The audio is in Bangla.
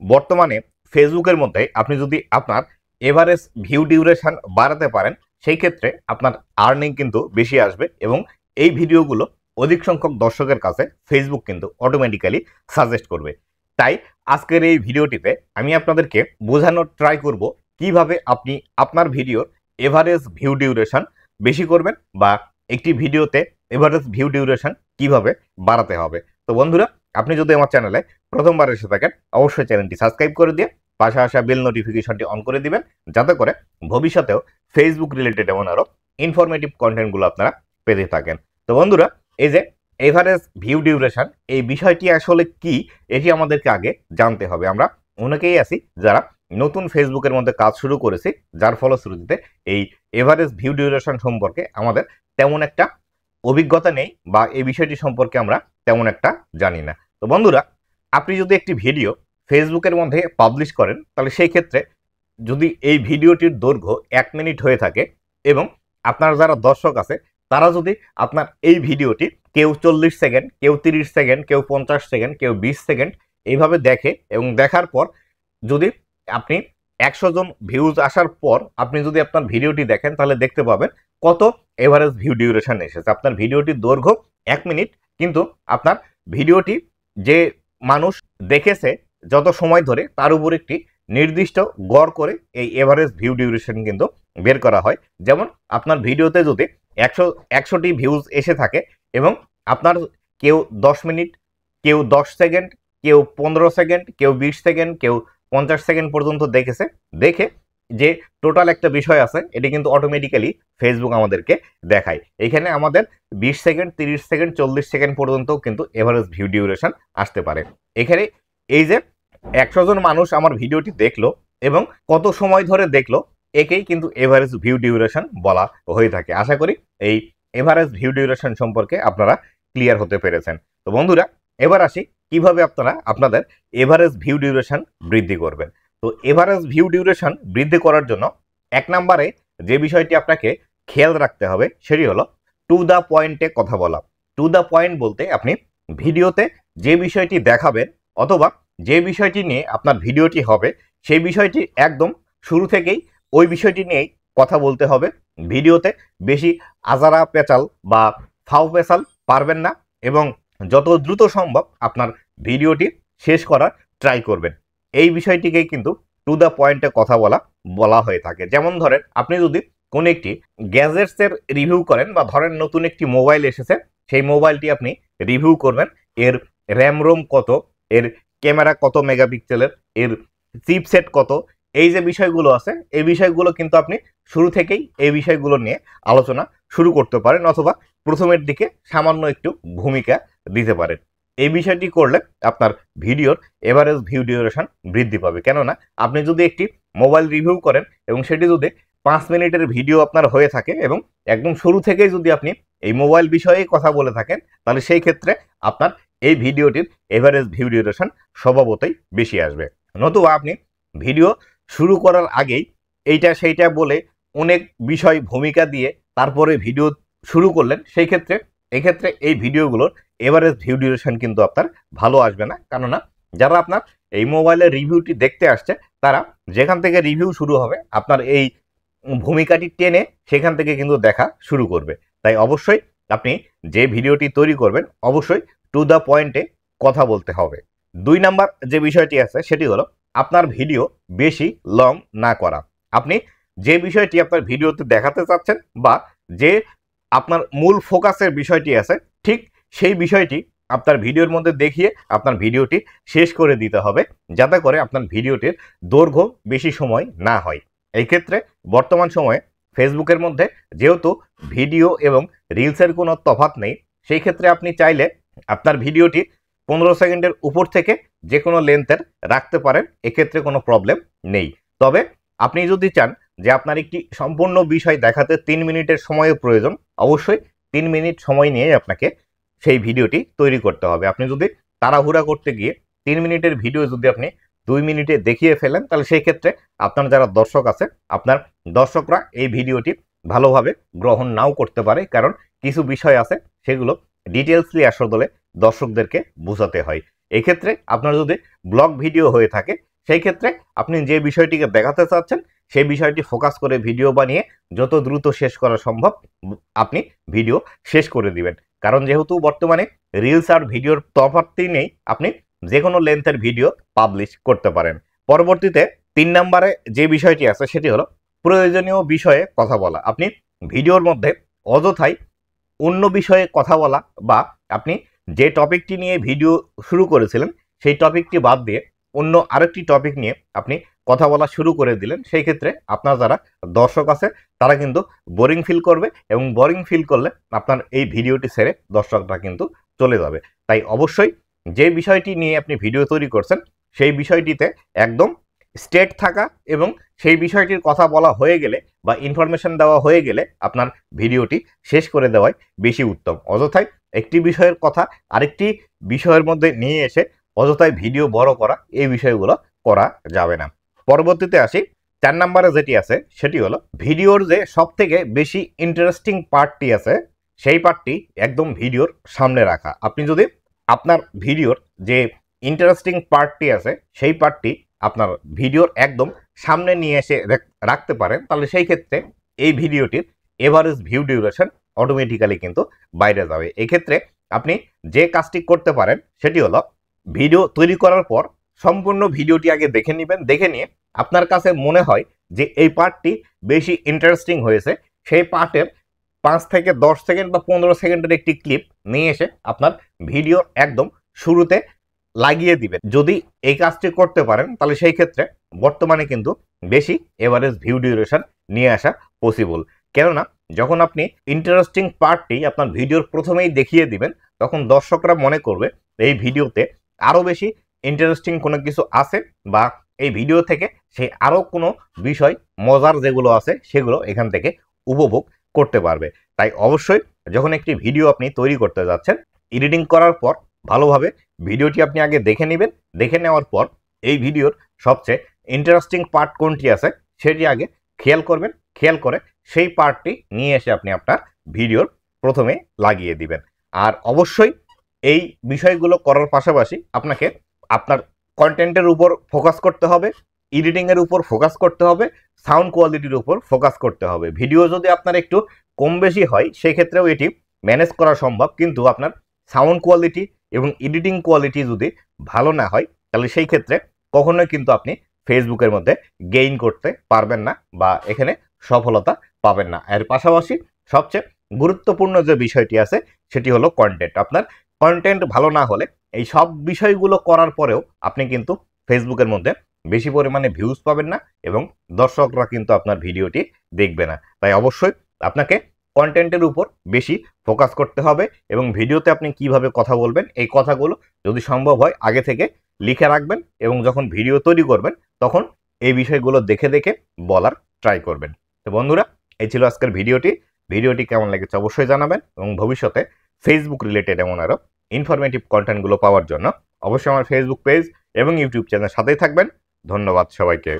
বর্তমানে ফেসবুকের মধ্যে আপনি যদি আপনার এভারেজ ভিউ ডিউরেশন বাড়াতে পারেন, সেই ক্ষেত্রে আপনার আর্নিং কিন্তু বেশি আসবে এবং এই ভিডিওগুলো অধিক সংখ্যক দর্শকের কাছে ফেসবুক কিন্তু অটোমেটিক্যালি সাজেস্ট করবে। তাই আজকের এই ভিডিওটিতে আমি আপনাদেরকে বোঝানোর ট্রাই করব কিভাবে আপনি আপনার ভিডিওর এভারেজ ভিউ ডিউরেশন বেশি করবেন বা একটি ভিডিওতে এভারেজ ভিউ ডিউরেশন কিভাবে বাড়াতে হবে। তো বন্ধুরা, আপনি যদি আমার চ্যানেলে প্রথমবার এসে থাকেন, অবশ্যই চ্যানেলটি সাবস্ক্রাইব করে দিয়ে পাশে আসা বেল নোটিফিকেশনটি অন করে দিবেন, যাতে করে ভবিষ্যতেও ফেসবুক রিলেটেড এমন আরও ইনফরমেটিভ কন্টেন্টগুলো আপনারা পেতে থাকেন। তো বন্ধুরা, এই যে এভারেজ ভিউ ডিউরেশন, এই বিষয়টি আসলে কি, এটি আমাদেরকে আগে জানতে হবে। আমরা অনেকেই আছি যারা নতুন ফেসবুকের মধ্যে কাজ শুরু করেছি, যার ফলশ্রুতিতে এই এভারেজ ভিউ ডিউরেশন সম্পর্কে আমাদের তেমন একটা অভিজ্ঞতা নেই বা এই বিষয়টি সম্পর্কে আমরা তেমন একটা জানি না। তো বন্ধুরা, আপনি যদি একটি ভিডিও ফেসবুকের মধ্যে পাবলিশ করেন, তাহলে সেই ক্ষেত্রে যদি এই ভিডিওটির দৈর্ঘ্য 1 মিনিট হয়ে থাকে এবং আপনার যারা দর্শক আছে তারা যদি আপনার এই ভিডিওটি কেউ 40 সেকেন্ড, কেউ 30 সেকেন্ড, কেউ 50 সেকেন্ড, কেউ 20 সেকেন্ড এইভাবে দেখে এবং দেখার পর যদি আপনি 100 জন ভিউজ আসার পর আপনি যদি আপনার ভিডিওটি দেখেন, তাহলে দেখতে পাবেন কত এভারেজ ভিউ ডিউরেশন এসেছে। আপনার ভিডিওটির দৈর্ঘ্য 1 মিনিট, কিন্তু আপনার ভিডিওটি যে মানুষ দেখেছে যত সময় ধরে তার উপর একটি নির্দিষ্ট গড় করে এই এভারেজ ভিউ ডিউরেশন কিন্তু বের করা হয়। যেমন আপনার ভিডিওতে যদি 100টি ভিউজ এসে থাকে এবং আপনার কেউ 10 মিনিট, কেউ 10 সেকেন্ড, কেউ 15 সেকেন্ড, কেউ 20 সেকেন্ড, কেউ 50 সেকেন্ড পর্যন্ত দেখেছে, দেখে যে টোটাল একটা বিষয় আছে এটি কিন্তু অটোমেটিক্যালি ফেসবুক আমাদেরকে দেখায়। এখানে আমাদের 20 সেকেন্ড, 30 সেকেন্ড, 40 সেকেন্ড পর্যন্ত কিন্তু এভারেজ ভিউ ডিউরেশন আসতে পারে। এখানে এই যে 100 জন মানুষ আমার ভিডিওটি দেখলো এবং কত সময় ধরে দেখলো, একেই কিন্তু এভারেজ ভিউ ডিউরেশন বলা হয়ে থাকে। আশা করি এই এভারেজ ভিউ ডিউরেশন সম্পর্কে আপনারা ক্লিয়ার হতে পেরেছেন। তো বন্ধুরা, এবার আসি কিভাবে আপনারা আপনাদের এভারেজ ভিউ ডিউরেশন বৃদ্ধি করবেন। তো এভারেজ ভিউ ডিউরেশন বৃদ্ধি করার জন্য 1 নম্বরে যে বিষয়টি আপনাকে খেয়াল রাখতে হবে সেটি হলো টু দ্য পয়েন্টে কথা বলা। টু দ্য পয়েন্ট বলতে আপনি ভিডিওতে যে বিষয়টি দেখাবেন অথবা যে বিষয়টি নিয়ে আপনার ভিডিওটি হবে, সেই বিষয়টি একদম শুরু থেকেই ওই বিষয়টি নিয়েই কথা বলতে হবে। ভিডিওতে বেশি আজারা পেঁচাল বা ফাও পেঁচাল পারবেন না এবং যত দ্রুত সম্ভব আপনার ভিডিওটি শেষ করার ট্রাই করবেন। এই বিষয়টিকেই কিন্তু টু দ্য পয়েন্টে কথা বলা হয়ে থাকে। যেমন ধরেন, আপনি যদি কোন একটি গ্যাজেটসের রিভিউ করেন বা ধরেন নতুন একটি মোবাইল এসেছে, সেই মোবাইলটি আপনি রিভিউ করবেন, এর র্যাম রোম কত, এর ক্যামেরা কত মেগাপিক্সেলের, এর চিপসেট কত, এই যে বিষয়গুলো আছে এই বিষয়গুলো কিন্তু আপনি শুরু থেকেই এই বিষয়গুলো নিয়ে আলোচনা শুরু করতে পারেন অথবা প্রথমের দিকে সামান্য একটু ভূমিকা দিতে পারেন। এই বিষয়টি করলে আপনার ভিডিওর এভারেজ ভিউ ডিউরেশন বৃদ্ধি পাবে। কেননা আপনি যদি একটি মোবাইল রিভিউ করেন এবং সেটি যদি 5 মিনিটের ভিডিও আপনার হয়ে থাকে এবং একদম শুরু থেকেই যদি আপনি এই মোবাইল বিষয়ে কথা বলে থাকেন, তাহলে সেই ক্ষেত্রে আপনার এই ভিডিওটির এভারেজ ভিউ ডিউরেশন স্বভাবতই বেশি আসবে। নতুবা আপনি ভিডিও শুরু করার আগেই এইটা সেইটা বলে অনেক বিষয় ভূমিকা দিয়ে তারপরে ভিডিও শুরু করলেন, সেই ক্ষেত্রে এক্ষেত্রে এই ভিডিওগুলোর এভারেজ ভিউ ডিউরেশন কিন্তু আপনার ভালো আসবে না। কেননা যারা আপনার এই মোবাইলের রিভিউটি দেখতে আসছে, তারা যেখান থেকে রিভিউ শুরু হবে আপনার এই ভূমিকাটি টেনে সেখান থেকে কিন্তু দেখা শুরু করবে। তাই অবশ্যই আপনি যে ভিডিওটি তৈরি করবেন অবশ্যই টু দ্য পয়েন্টে কথা বলতে হবে। 2 নাম্বার যে বিষয়টি আছে সেটি হলো আপনার ভিডিও বেশি লং না করা। আপনি যে বিষয়টি আপনার ভিডিওতে দেখাতে চাচ্ছেন বা যে আপনার মূল ফোকাসের বিষয়টি আছে, ঠিক সেই বিষয়টি আপনার ভিডিওর মধ্যে দেখিয়ে আপনার ভিডিওটি শেষ করে দিতে হবে, যাতে করে আপনার ভিডিওটির দৈর্ঘ্য বেশি সময় না হয়। এই ক্ষেত্রে বর্তমান সময়ে ফেসবুকের মধ্যে যেহেতু ভিডিও এবং রিলসের কোনো তফাৎ নেই, সেই ক্ষেত্রে আপনি চাইলে আপনার ভিডিওটি 15 সেকেন্ডের উপর থেকে যে কোনো লেন্থের রাখতে পারেন, এক্ষেত্রে কোনো প্রবলেম নেই। তবে আপনি যদি চান যে আপনার একটি সম্পূর্ণ বিষয় দেখাতে 3 মিনিটের সময়ের প্রয়োজন, অবশ্যই 3 মিনিট সময় নিয়ে আপনাকে সেই ভিডিওটি তৈরি করতে হবে। আপনি যদি তাড়াহুড়া করতে গিয়ে 3 মিনিটের ভিডিও যদি আপনি 2 মিনিটে দেখিয়ে ফেলেন, তাহলে সেই ক্ষেত্রে আপনার যারা দর্শক আছে, আপনার দর্শকরা এই ভিডিওটি ভালোভাবে গ্রহণ নাও করতে পারে। কারণ কিছু বিষয় আছে সেগুলো ডিটেলসলি আসলে দর্শকদেরকে বোঝাতে হয়। এক্ষেত্রে আপনার যদি ব্লগ ভিডিও হয়ে থাকে, সেই ক্ষেত্রে আপনি যে বিষয়টিকে দেখাতে চাচ্ছেন সেই বিষয়টি ফোকাস করে ভিডিও বানিয়ে যত দ্রুত শেষ করা সম্ভব আপনি ভিডিও শেষ করে দিবেন। কারণ যেহেতু বর্তমানে রিলস আর ভিডিওর তফাৎই নেই, আপনি যে কোনো লেন্থের ভিডিও পাবলিশ করতে পারেন। পরবর্তীতে 3 নম্বরে যে বিষয়টি আছে সেটি হলো প্রয়োজনীয় বিষয়ে কথা বলা। আপনি ভিডিওর মধ্যে অযথাই অন্য বিষয়ে কথা বলা বা আপনি যে টপিকটি নিয়ে ভিডিও শুরু করেছিলেন সেই টপিকটি বাদ দিয়ে অন্য আরেকটি টপিক নিয়ে আপনি কথা বলা শুরু করে দিলেন, সেই ক্ষেত্রে আপনার যারা দর্শক আছে তারা কিন্তু বোরিং ফিল করবে এবং বোরিং ফিল করলে আপনার এই ভিডিওটি ছেড়ে দর্শকরা কিন্তু চলে যাবে। তাই অবশ্যই যে বিষয়টি নিয়ে আপনি ভিডিও তৈরি করছেন সেই বিষয়টিতে একদম স্ট্রেট থাকা এবং সেই বিষয়টির কথা বলা হয়ে গেলে বা ইনফরমেশন দেওয়া হয়ে গেলে আপনার ভিডিওটি শেষ করে দেওয়াই বেশি উত্তম। অযথাই একটি বিষয়ের কথা আরেকটি বিষয়ের মধ্যে নিয়ে এসে অযথাই ভিডিও বড় করা, এই বিষয়গুলো করা যাবে না। পরবর্তীতে আসি 4 নম্বরে যেটি আছে সেটি হলো ভিডিওর যে সব থেকে বেশি ইন্টারেস্টিং পার্টটি আছে সেই পার্টটি একদম ভিডিওর সামনে রাখা। আপনি যদি আপনার ভিডিওর যে ইন্টারেস্টিং পার্টটি আছে সেই পার্টটি আপনার ভিডিওর একদম সামনে নিয়ে এসে রাখতে পারেন, তাহলে সেই ক্ষেত্রে এই ভিডিওটির এভারেজ ভিউ ডিউরেশন অটোমেটিক্যালি কিন্তু বাইরে যাবে। এক্ষেত্রে আপনি যে কাজটি করতে পারেন সেটি হলো ভিডিও তৈরি করার পর সম্পূর্ণ ভিডিওটি আগে দেখে নেবেন, দেখে নিয়ে আপনার কাছে মনে হয় যে এই পার্টটি বেশি ইন্টারেস্টিং হয়েছে, সেই পার্টের 5 থেকে 10 সেকেন্ড বা 15 সেকেন্ডের একটি ক্লিপ নিয়ে এসে আপনার ভিডিওর একদম শুরুতে লাগিয়ে দিবেন। যদি এই কাজটি করতে পারেন তাহলে সেই ক্ষেত্রে বর্তমানে কিন্তু বেশি এভারেজ ভিউ ডিউরেশন নিয়ে আসা পসিবল। কেননা যখন আপনি ইন্টারেস্টিং পার্টটি আপনার ভিডিওর প্রথমেই দেখিয়ে দিবেন তখন দর্শকরা মনে করবে এই ভিডিওতে আরও বেশি ইন্টারেস্টিং কোনো কিছু আছে বা এই ভিডিও থেকে সে আরও কোনো বিষয় মজার যেগুলো আছে সেগুলো এখান থেকে উপভোগ করতে পারবে। তাই অবশ্যই যখন একটি ভিডিও আপনি তৈরি করতে যাচ্ছেন, এডিটিং করার পর ভালোভাবে ভিডিওটি আপনি আগে দেখে নেবেন, দেখে নেওয়ার পর এই ভিডিওর সবচেয়ে ইন্টারেস্টিং পার্ট কোনটি আছে সেটি আগে খেয়াল করবেন, খেয়াল করে সেই পার্টটি নিয়ে এসে আপনি আপনার ভিডিওর প্রথমে লাগিয়ে দিবেন। আর অবশ্যই এই বিষয়গুলো করার পাশাপাশি আপনাকে আপনার কন্টেন্টের উপর ফোকাস করতে হবে, এডিটিংয়ের উপর ফোকাস করতে হবে, সাউন্ড কোয়ালিটির উপর ফোকাস করতে হবে। ভিডিও যদি আপনার একটু কম বেশি হয় সেক্ষেত্রেও এটি ম্যানেজ করা সম্ভব, কিন্তু আপনার সাউন্ড কোয়ালিটি এবং এডিটিং কোয়ালিটি যদি ভালো না হয় তাহলে সেই ক্ষেত্রে কখনোই কিন্তু আপনি ফেসবুকের মধ্যে গেইন করতে পারবেন না বা এখানে সফলতা পাবেন না। এর পাশাপাশি সবচেয়ে গুরুত্বপূর্ণ যে বিষয়টি আছে সেটি হলো কন্টেন্ট। আপনার কন্টেন্ট ভালো না হলে এই সব বিষয়গুলো করার পরেও আপনি কিন্তু ফেসবুকের মধ্যে বেশি পরিমাণে ভিউজ পাবেন না এবং দর্শকরা কিন্তু আপনার ভিডিওটি দেখবে না। তাই অবশ্যই আপনাকে কন্টেন্টের উপর বেশি ফোকাস করতে হবে এবং ভিডিওতে আপনি কিভাবে কথা বলবেন এই কথাগুলো যদি সম্ভব হয় আগে থেকে লিখে রাখবেন এবং যখন ভিডিও তৈরি করবেন তখন এই বিষয়গুলো দেখে দেখে বলার ট্রাই করবেন। তো বন্ধুরা, এই ছিল আজকের ভিডিওটি কেমন লেগেছে অবশ্যই জানাবেন এবং ভবিষ্যতে ফেসবুক রিলেটেড এমন আরও ইনফরমেটিভ কন্টেন্টগুলো পাওয়ার জন্য অবশ্যই আমার ফেসবুক পেজ এবং ইউটিউব চ্যানেলের সাথেই থাকবেন। ধন্যবাদ সবাইকে।